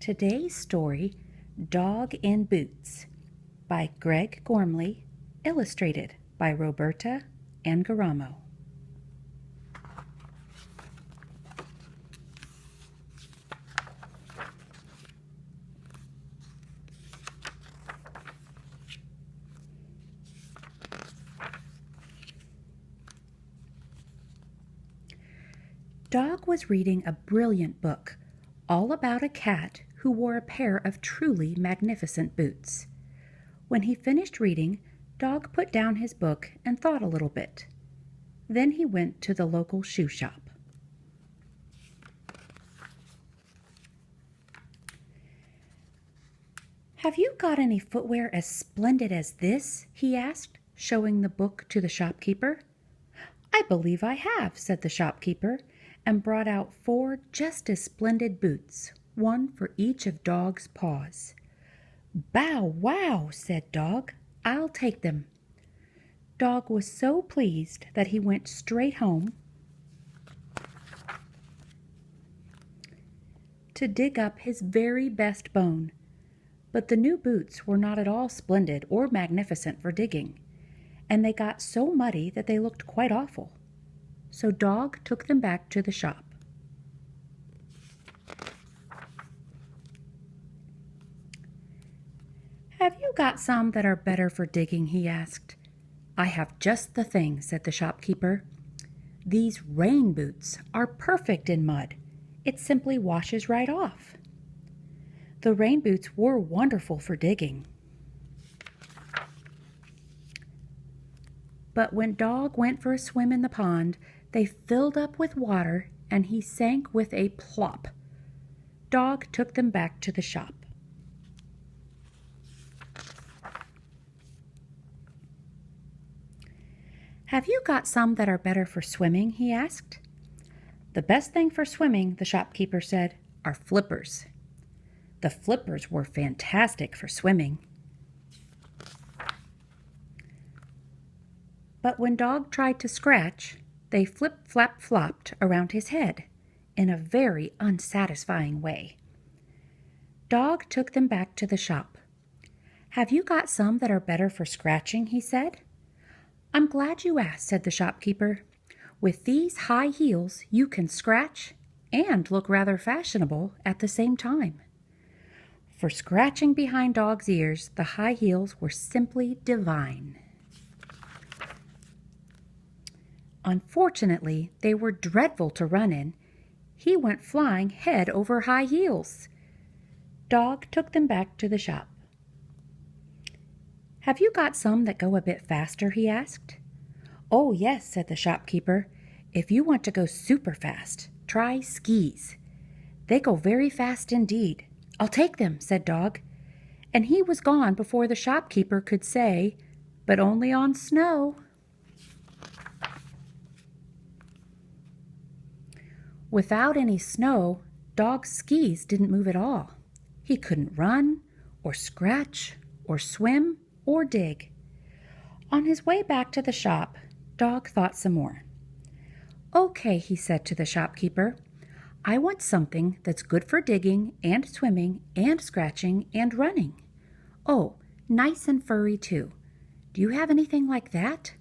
Today's story, Dog in Boots, by Greg Gormley, illustrated by Roberta Angaramo. Dog was reading a brilliant book, all about a cat who wore a pair of truly magnificent boots. When he finished reading, Dog put down his book and thought a little bit. Then he went to the local shoe shop. "Have you got any footwear as splendid as this?" he asked, showing the book to the shopkeeper. "I believe I have," said the shopkeeper, and brought out 4 just as splendid boots, one for each of Dog's paws. "Bow wow," said Dog. "I'll take them." Dog was so pleased that he went straight home to dig up his very best bone. But the new boots were not at all splendid or magnificent for digging, and they got so muddy that they looked quite awful. So Dog took them back to the shop. "Have you got some that are better for digging?" he asked. "I have just the thing," said the shopkeeper. "These rain boots are perfect in mud. It simply washes right off." The rain boots were wonderful for digging. But when Dog went for a swim in the pond, they filled up with water and he sank with a plop. Dog took them back to the shop. "Have you got some that are better for swimming?" he asked. "The best thing for swimming," the shopkeeper said, "are flippers." The flippers were fantastic for swimming. But when Dog tried to scratch, they flip-flap-flopped around his head in a very unsatisfying way. Dog took them back to the shop. "Have you got some that are better for scratching?" he said. "I'm glad you asked," said the shopkeeper. "With these high heels you can scratch and look rather fashionable at the same time." For scratching behind Dog's ears, the high heels were simply divine. Unfortunately, they were dreadful to run in. He went flying head over high heels. Dog took them back to the shop. "Have you got some that go a bit faster?" he asked. "Oh, yes," said the shopkeeper. "If you want to go super fast, try skis. They go very fast indeed." "I'll take them," said Dog. And he was gone before the shopkeeper could say, "But only on snow." Without any snow, Dog's skis didn't move at all. He couldn't run, or scratch, or swim, or dig. On his way back to the shop, Dog thought some more. "Okay," he said to the shopkeeper, "I want something that's good for digging and swimming and scratching and running. Oh, nice and furry too. Do you have anything like that?"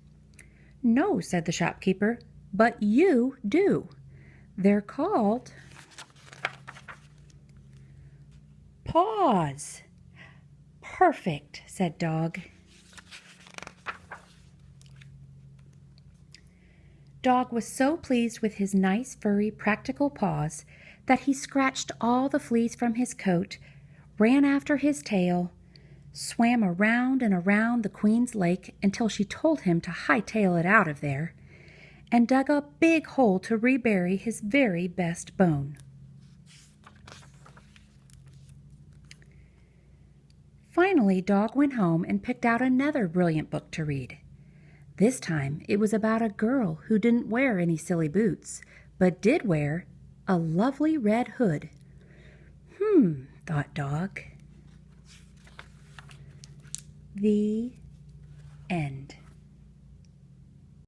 "No," said the shopkeeper, "but you do. They're called paws." "Perfect," said Dog. Dog was so pleased with his nice, furry, practical paws that he scratched all the fleas from his coat, ran after his tail, swam around and around the Queen's Lake until she told him to hightail it out of there, and dug a big hole to rebury his very best bone. Finally, Dog went home and picked out another brilliant book to read. This time it was about a girl who didn't wear any silly boots, but did wear a lovely red hood. Thought Dog. The end.